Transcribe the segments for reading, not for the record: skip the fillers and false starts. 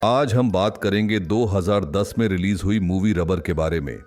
आज हम बात करेंगे 2010 में रिलीज हुई मूवी रबर के बारे में।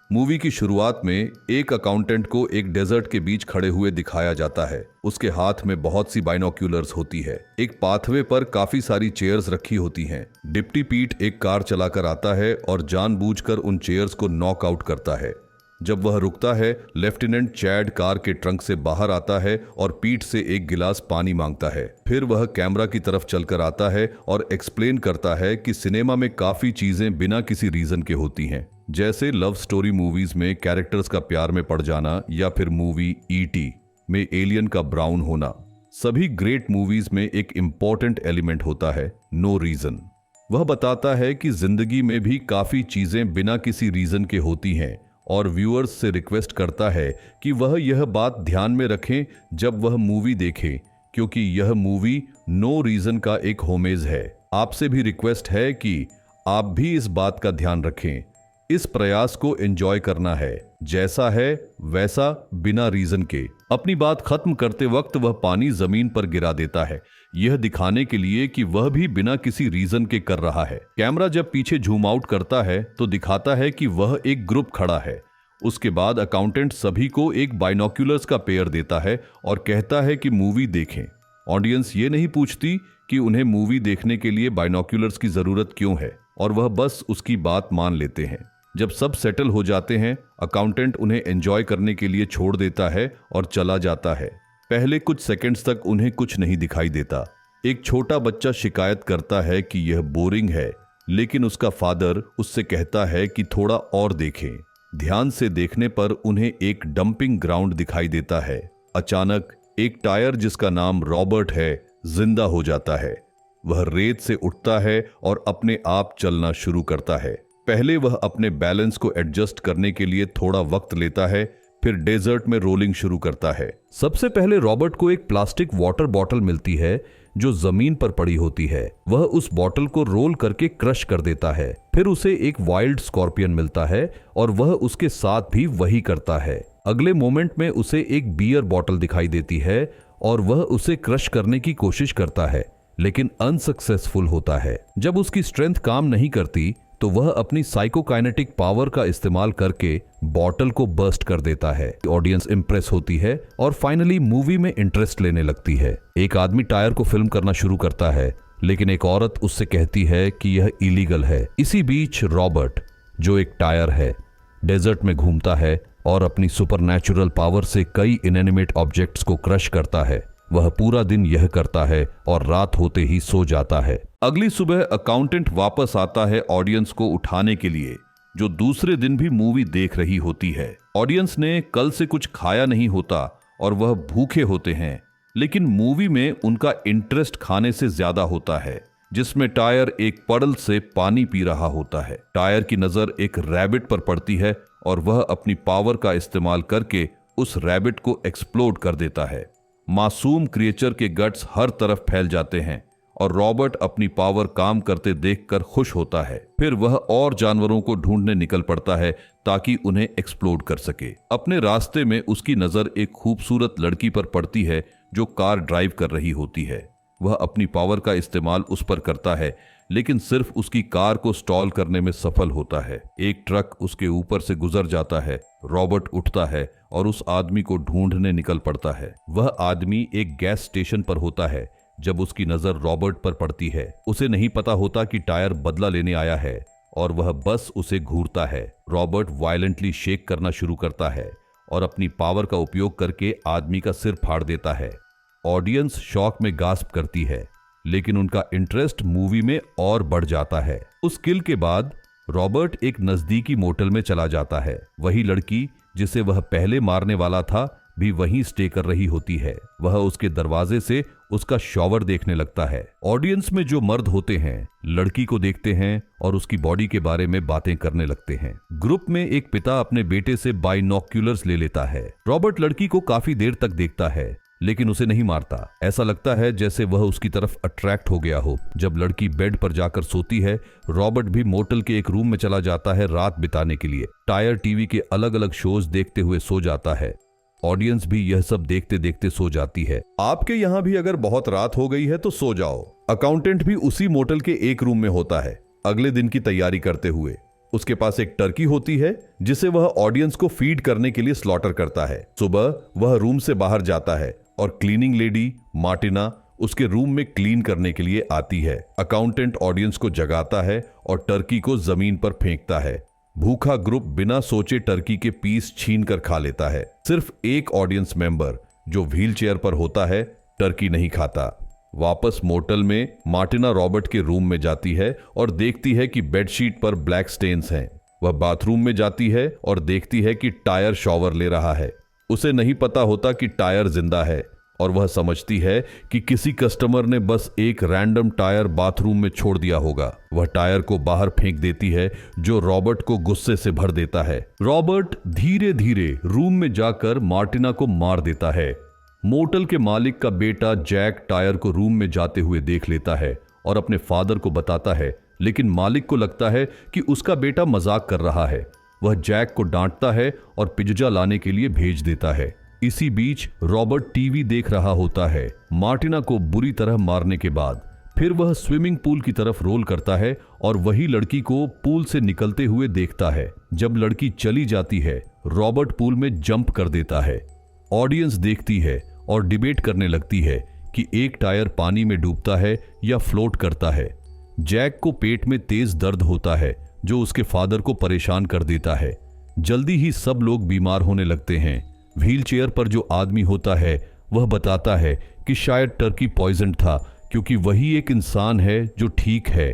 मूवी की शुरुआत में एक अकाउंटेंट को एक डेजर्ट के बीच खड़े हुए दिखाया जाता है। उसके हाथ में बहुत सी बाइनोक्यूलर्स होती है। एक पाथवे पर काफी सारी चेयर्स रखी होती हैं। डिप्टी पीट एक कार चलाकर आता है और जानबूझकर उन चेयर्स को नॉक आउट करता है। जब वह रुकता है, लेफ्टिनेंट चैड कार के ट्रंक से बाहर आता है और पीट से एक गिलास पानी मांगता है। फिर वह कैमरा की तरफ चलकर आता है और एक्सप्लेन करता है कि सिनेमा में काफी चीजें बिना किसी रीजन के होती हैं, जैसे लव स्टोरी मूवीज में कैरेक्टर्स का प्यार में पड़ जाना या फिर मूवी ईटी में एलियन का ब्राउन होना। सभी ग्रेट मूवीज में एक इम्पोर्टेंट एलिमेंट होता है, नो रीजन। वह बताता है कि जिंदगी में भी काफी चीजें बिना किसी रीजन के होती हैं और व्यूअर्स से रिक्वेस्ट करता है कि वह यह बात ध्यान में रखें जब वह मूवी देखें, क्योंकि यह मूवी नो रीजन का एक होमेज है। आपसे भी रिक्वेस्ट है कि आप भी इस बात का ध्यान रखें। इस प्रयास को एंजॉय करना है, जैसा है वैसा, बिना रीजन के। अपनी बात खत्म करते वक्त वह पानी जमीन पर गिरा देता है, यह दिखाने के लिए कि वह भी बिना किसी रीजन के कर रहा है। कैमरा जब पीछे जूम आउट करता है तो दिखाता है कि वह एक ग्रुप खड़ा है। उसके बाद अकाउंटेंट सभी को एक बाइनोक्यूलर्स का पेयर देता है और कहता है कि मूवी देखें। ऑडियंस ये नहीं पूछती कि उन्हें मूवी देखने के लिए बाइनोक्यूलर्स की जरूरत क्यों है, और वह बस उसकी बात मान लेते हैं। जब सब सेटल हो जाते हैं, अकाउंटेंट उन्हें एंजॉय करने के लिए छोड़ देता है और चला जाता है। पहले कुछ सेकंड्स तक उन्हें कुछ नहीं दिखाई देता। एक छोटा बच्चा शिकायत करता है कि यह बोरिंग है, लेकिन उसका फादर उससे कहता है कि थोड़ा और देखें। ध्यान से देखने पर उन्हें एक डंपिंग ग्राउंड दिखाई देता है। अचानक एक टायर जिसका नाम रॉबर्ट है, जिंदा हो जाता है। वह रेत से उठता है और अपने आप चलना शुरू करता है। पहले वह अपने बैलेंस को एडजस्ट करने के लिए थोड़ा वक्त लेता है, फिर डेजर्ट में रोलिंग शुरू करता है। सबसे पहले रॉबर्ट को एक प्लास्टिक वाटर बॉटल मिलती है जो जमीन पर पड़ी होती है। वह उस बॉटल को रोल करके क्रश कर देता है। फिर उसे एक वाइल्ड स्कॉर्पियन मिलता है और वह उसके साथ भी वही करता है। अगले मोमेंट में उसे एक बियर बॉटल दिखाई देती है और वह उसे क्रश करने की कोशिश करता है, लेकिन अनसक्सेसफुल होता है। जब उसकी स्ट्रेंथ काम नहीं करती तो वह अपनी साइकोकाइनेटिक पावर का इस्तेमाल करके बॉटल को बर्स्ट कर देता है। ऑडियंस इंप्रेस होती है और फाइनली मूवी में इंटरेस्ट लेने लगती है। एक आदमी टायर को फिल्म करना शुरू करता है, लेकिन एक औरत उससे कहती है कि यह इलीगल है। इसी बीच रॉबर्ट, जो एक टायर है, डेजर्ट में घूमता है और अपनी सुपरनैचुरल पावर से कई इनएनिमेट ऑब्जेक्ट्स को क्रश करता है। वह पूरा दिन यह करता है और रात होते ही सो जाता है। अगली सुबह अकाउंटेंट वापस आता है ऑडियंस को उठाने के लिए, जो दूसरे दिन भी मूवी देख रही होती है। ऑडियंस ने कल से कुछ खाया नहीं होता और वह भूखे होते हैं, लेकिन मूवी में उनका इंटरेस्ट खाने से ज्यादा होता है, जिसमें टायर एक पड़ल से पानी पी रहा होता है। टायर की नजर एक रैबिट पर पड़ती है और वह अपनी पावर का इस्तेमाल करके उस रैबिट को एक्सप्लोड कर देता है। मासूम क्रिएचर के गट्स हर तरफ फैल जाते हैं और रॉबर्ट अपनी पावर काम करते देखकर खुश होता है। फिर वह और जानवरों को ढूंढने निकल पड़ता है ताकि उन्हें एक्सप्लोड कर सके। अपने रास्ते में उसकी नजर एक खूबसूरत लड़की पर पड़ती है जो कार ड्राइव कर रही होती है। वह अपनी पावर का इस्तेमाल उस पर करता है, लेकिन सिर्फ उसकी कार को स्टॉल करने में सफल होता है। एक ट्रक उसके ऊपर से गुजर जाता है। रॉबर्ट उठता है और उस आदमी को ढूंढने निकल पड़ता है। वह आदमी एक गैस स्टेशन पर होता है जब उसकी नजर रॉबर्ट पर पड़ती है। उसे नहीं पता होता कि टायर बदला लेने आया है और वह बस उसे घूरता है। रॉबर्ट वायलेंटली शेक करना शुरू करता है और अपनी पावर का उपयोग करके आदमी का सिर फाड़ देता है। ऑडियंस शॉक में गास्प करती है, लेकिन उनका इंटरेस्ट मूवी में और बढ़ जाता है। उस किल के बाद रॉबर्ट एक नजदीकी मोटल में चला जाता है। वही लड़की जिसे वह पहले मारने वाला था भी वहीं स्टे कर रही होती है। वह उसके दरवाजे से उसका शॉवर देखने लगता है। ऑडियंस में जो मर्द होते हैं लड़की को देखते हैं और उसकी बॉडी के बारे में बातें करने लगते हैं। ग्रुप में एक पिता अपने बेटे से बाइनोक्यूलर्स ले लेता है। रॉबर्ट लड़की को काफी देर तक देखता है, लेकिन उसे नहीं मारता। ऐसा लगता है जैसे वह उसकी तरफ अट्रैक्ट हो गया हो। जब लड़की बेड पर जाकर सोती है, रॉबर्ट भी मोटल के एक रूम में चला जाता है रात बिताने के लिए। टायर टीवी के अलग अलग शोज देखते हुए सो जाता है। ऑडियंस भी यह सब देखते देखते सो जाती है। आपके यहाँ भी अगर बहुत रात हो गई है तो सो जाओ। अकाउंटेंट भी उसी मोटल के एक रूम में होता है, अगले दिन की तैयारी करते हुए। उसके पास एक टर्की होती है जिसे वह ऑडियंस को फीड करने के लिए स्लॉटर करता है। सुबह वह रूम से बाहर जाता है और क्लीनिंग लेडी मार्टिना उसके रूम में क्लीन करने के लिए आती है। अकाउंटेंट ऑडियंस को जगाता है और टर्की को जमीन पर फेंकता है। भूखा ग्रुप बिना सोचे टर्की के पीस छीन कर खा लेता है। सिर्फ एक ऑडियंस मेंबर जो व्हील चेयर पर होता है टर्की नहीं खाता। वापस मोटल में मार्टिना रॉबर्ट के रूम में जाती है और देखती है कि बेडशीट पर ब्लैक स्टेन्स हैं। वह बाथरूम में जाती है और देखती है कि टायर शॉवर ले रहा है। उसे नहीं पता होता कि टायर जिंदा है और वह समझती है कि किसी कस्टमर ने बस एक रैंडम टायर बाथरूम में छोड़ दिया होगा। वह टायर को बाहर फेंक देती है जो रॉबर्ट को गुस्से से भर देता है। रॉबर्ट धीरे धीरे रूम में जाकर मार्टिना को मार देता है। मोटल के मालिक का बेटा जैक टायर को रूम में जाते हुए देख लेता है और अपने फादर को बताता है, लेकिन मालिक को लगता है कि उसका बेटा मजाक कर रहा है। वह जैक को डांटता है और पिज्जा लाने के लिए भेज देता है। इसी बीच रॉबर्ट टीवी देख रहा होता है। मार्टिना को बुरी तरह मारने के बाद फिर वह स्विमिंग पूल की तरफ रोल करता है और वही लड़की को पूल से निकलते हुए देखता है। जब लड़की चली जाती है रॉबर्ट पूल में जंप कर देता है। ऑडियंस देखती है और डिबेट करने लगती है कि एक टायर पानी में डूबता है या फ्लोट करता है। जैक को पेट में तेज दर्द होता है जो उसके फादर को परेशान कर देता है। जल्दी ही सब लोग बीमार होने लगते हैं। व्हील चेयर पर जो आदमी होता है वह बताता है कि शायद टर्की पॉइजन था क्योंकि वही एक इंसान है जो ठीक है।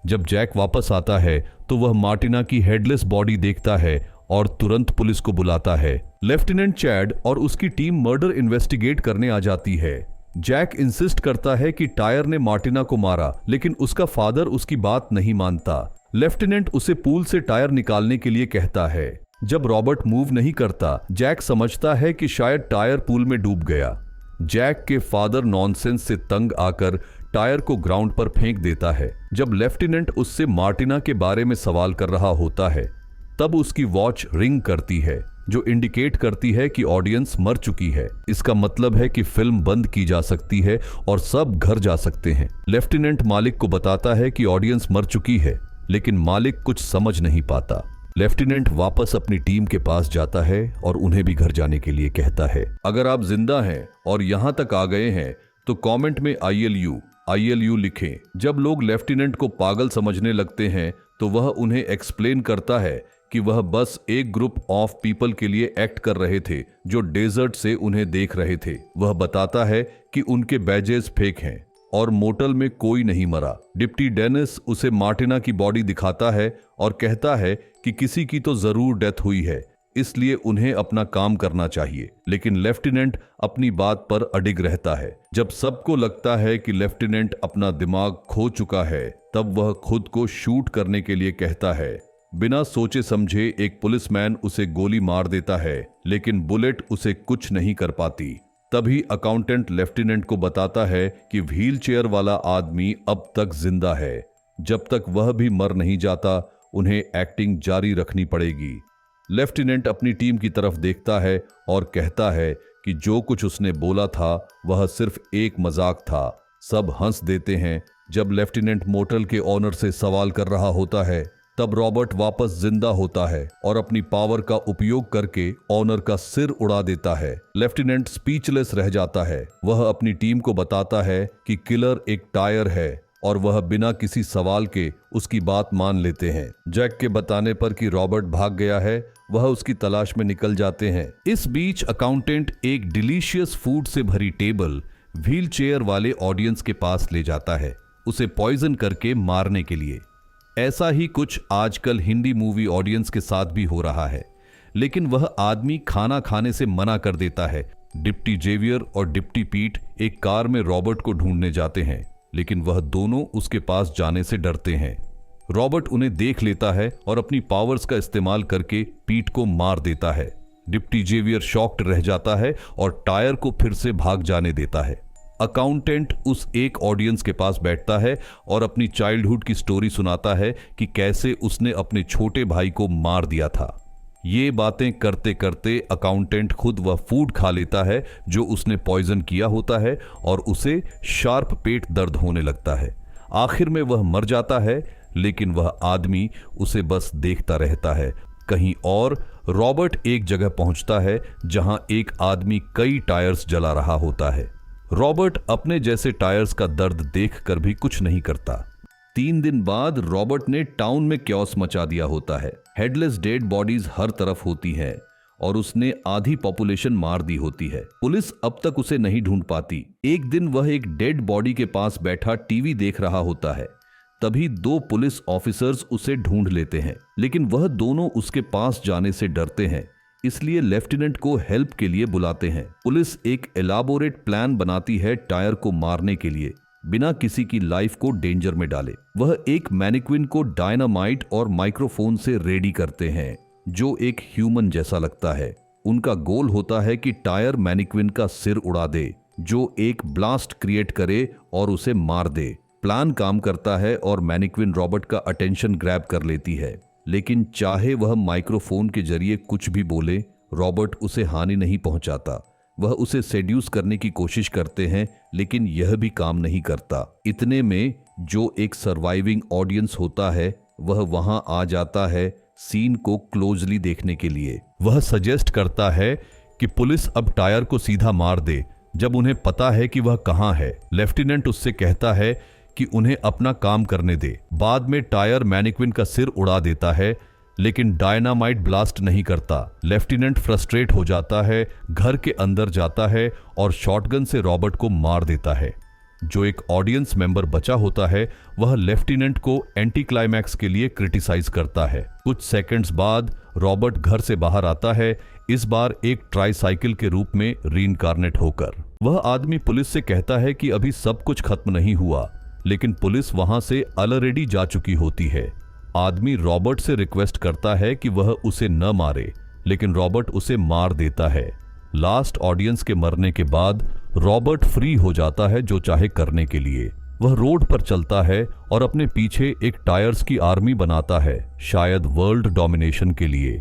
जब जैक वापस आता है तो वह मार्टिना की हेडलेस बॉडी देखता है और तुरंत पुलिस को बुलाता है। लेफ्टिनेंट चैड और उसकी टीम मर्डर इन्वेस्टिगेट करने आ जाती है। जैक इंसिस्ट करता है कि टायर ने मार्टिना को मारा, लेकिन उसका फादर उसकी बात नहीं मानता। लेफ्टिनेंट उसे पूल से टायर निकालने के लिए कहता है। जब रॉबर्ट मूव नहीं करता जैक समझता है कि शायद टायर पूल में डूब गया। जैक के फादर नॉनसेंस से तंग आकर टायर को ग्राउंड पर फेंक देता है। जब लेफ्टिनेंट उससे मार्टिना के बारे में सवाल कर रहा होता है तब उसकी वॉच रिंग करती है जो इंडिकेट करती है कि ऑडियंस मर चुकी है। इसका मतलब है कि फिल्म बंद की जा सकती है और सब घर जा सकते हैं। लेफ्टिनेंट मालिक को बताता है कि ऑडियंस मर चुकी है, लेकिन मालिक कुछ समझ नहीं पाता। लेफ्टिनेंट वापस अपनी टीम के पास जाता है और उन्हें भी घर जाने के लिए कहता है। अगर आप जिंदा हैं और यहां तक आ गए हैं तो कमेंट में ILU लिखें। जब लोग लेफ्टिनेंट को पागल समझने लगते हैं तो वह उन्हें एक्सप्लेन करता है कि वह बस एक ग्रुप ऑफ पीपल के लिए एक्ट कर रहे थे जो डेजर्ट से उन्हें देख रहे थे। वह बताता है कि उनके बैजेस फेक हैं और मोटल में कोई नहीं मरा। डिप्टी डेनिस उसे मार्टिना की बॉडी दिखाता है और कहता है कि किसी की तो जरूर डेथ हुई है, इसलिए उन्हें अपना काम करना चाहिए। लेकिन लेफ्टिनेंट अपनी बात पर अडिग रहता है। जब सबको लगता है कि लेफ्टिनेंट अपना दिमाग खो चुका है तब वह खुद को शूट करने के लिए कहता है। बिना सोचे समझे एक पुलिसमैन उसे गोली मार देता है, लेकिन बुलेट उसे कुछ नहीं कर पाती। तभी अकाउंटेंट लेफ्टिनेंट को बताता है कि व्हील चेयर वाला आदमी अब तक जिंदा है। जब तक वह भी मर नहीं जाता उन्हें एक्टिंग जारी रखनी पड़ेगी। लेफ्टिनेंट अपनी टीम की तरफ देखता है और कहता है कि जो कुछ उसने बोला था वह सिर्फ एक मजाक था। सब हंस देते हैं। जब लेफ्टिनेंट मोटल के ऑनर से सवाल कर रहा होता है तब रॉबर्ट वापस जिंदा होता है और अपनी पावर का उपयोग करके ऑनर का सिर उड़ा देता है। लेफ्टिनेंट स्पीचलेस रह जाता है। वह अपनी टीम को बताता है कि किलर एक टायर है और वह बिना किसी सवाल के उसकी बात मान लेते हैं। जैक के बताने पर कि रॉबर्ट भाग गया है वह उसकी तलाश में निकल जाते हैं। इस बीच अकाउंटेंट एक डिलीशियस फूड से भरी टेबल व्हील चेयर वाले ऑडियंस के पास ले जाता है, उसे पॉइजन करके मारने के लिए। ऐसा ही कुछ आजकल हिंदी मूवी ऑडियंस के साथ भी हो रहा है, लेकिन वह आदमी खाना खाने से मना कर देता है। डिप्टी जेवियर और डिप्टी पीट एक कार में रॉबर्ट को ढूंढने जाते हैं, लेकिन वह दोनों उसके पास जाने से डरते हैं। रॉबर्ट उन्हें देख लेता है और अपनी पावर्स का इस्तेमाल करके पीट को मार देता है। डिप्टी जेवियर शॉक्ड रह जाता है और टायर को फिर से भाग जाने देता है। अकाउंटेंट उस एक ऑडियंस के पास बैठता है और अपनी चाइल्डहुड की स्टोरी सुनाता है कि कैसे उसने अपने छोटे भाई को मार दिया था। ये बातें करते करते अकाउंटेंट खुद वह फूड खा लेता है जो उसने पॉइजन किया होता है और उसे शार्प पेट दर्द होने लगता है। आखिर में वह मर जाता है, लेकिन वह आदमी उसे बस देखता रहता है। कहीं और रॉबर्ट एक जगह पहुंचता है जहां एक आदमी कई टायर्स जला रहा होता है। रॉबर्ट अपने जैसे टायर्स का दर्द देखकर भी कुछ नहीं करता। 3 दिन बाद रॉबर्ट ने टाउन में क्योस मचा दिया होता है। हेडलेस डेड बॉडीज हर तरफ होती हैं और उसने आधी पॉपुलेशन मार दी होती है। पुलिस अब तक उसे नहीं ढूंढ पाती। एक दिन वह एक डेड बॉडी के पास बैठा टीवी देख रहा होता है। तभी 2 पुलिस ऑफिसर्स उसे ढूंढ लेते हैं, लेकिन वह दोनों उसके पास जाने से डरते हैं, इसलिए लेफ्टिनेंट को हेल्प के लिए बुलाते हैं। पुलिस एक एलाबोरेट प्लान बनाती है टायर को मारने के लिए, बिना किसी की लाइफ को डेंजर में डाले। वह एक मैनिक्विन को डायनामाइट और माइक्रोफोन से रेडी करते हैं, जो एक ह्यूमन जैसा लगता है। उनका गोल होता है कि टायर मैनिक्विन का सिर उड़ा दे, जो एक ब्लास्ट क्रिएट करे और उसे मार दे। प्लान काम करता है और मैनिक्विन रॉबर्ट का अटेंशन ग्रैब कर लेती है, लेकिन चाहे वह माइक्रोफोन के जरिए कुछ भी बोले, रॉबर्ट उसे हानि नहीं पहुंचाता। वह उसे सेड्यूस करने की कोशिश करते हैं, लेकिन यह भी काम नहीं करता। इतने में जो एक सर्वाइविंग ऑडियंस होता है वह वहां आ जाता है सीन को क्लोजली देखने के लिए। वह सजेस्ट करता है कि पुलिस अब टायर को सीधा मार दे, जब उन्हें पता है कि वह कहां है। लेफ्टिनेंट उससे कहता है कि उन्हें अपना काम करने दे। बाद में टायर मैनिक्विन का सिर उड़ा देता है, लेकिन डायनामाइट ब्लास्ट नहीं करता। लेफ्टिनेंट फ्रस्ट्रेट हो जाता है, घर के अंदर जाता है और शॉटगन से रॉबर्ट को मार देता है। जो एक ऑडियंस मेंबर बचा होता है वह लेफ्टिनेंट को एंटी क्लाइमैक्स के लिए क्रिटिसाइज करता है। कुछ सेकंड्स बाद रॉबर्ट घर से बाहर आता है, इस बार एक ट्राईसाइकिल के रूप में रीइंकार्नेट होकर। वह आदमी पुलिस से कहता है कि अभी सब कुछ खत्म नहीं हुआ, लेकिन पुलिस वहां से ऑलरेडी जा चुकी होती है। आदमी रॉबर्ट से रिक्वेस्ट करता है कि वह उसे न मारे, लेकिन रॉबर्ट उसे मार देता है। लास्ट ऑडियंस के मरने के बाद रॉबर्ट फ्री हो जाता है जो चाहे करने के लिए। वह रोड पर चलता है और अपने पीछे एक टायर्स की आर्मी बनाता है, शायद वर्ल्ड डोमिनेशन के लिए।